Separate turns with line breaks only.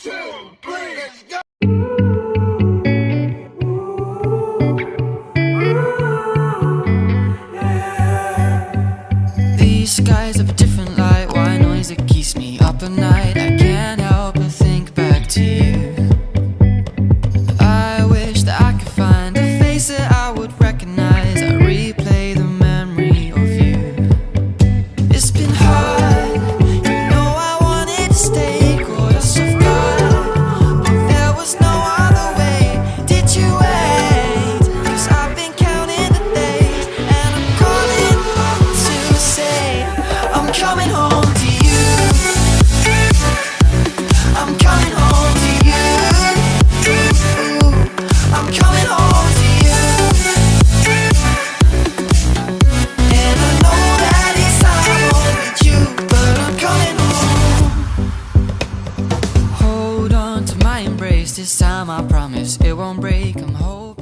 2, 3, let's go!
These skies have a different light. Why noise that keeps me up at night? I can't help but think back to you. I wish that I could find a face that I would recognize. I replay the memory of you. It's been hard, you know I wanted to stay. Caught us off guard, but there was no other way. Did you wait? 'Cause I've been counting the days, and I'm calling home to say I'm coming home to you. I'm coming home to you. I'm coming home to you. And I know that it's time with you, but I'm coming home. Hold on to my embrace, this time I promise it won't break. I'm hoping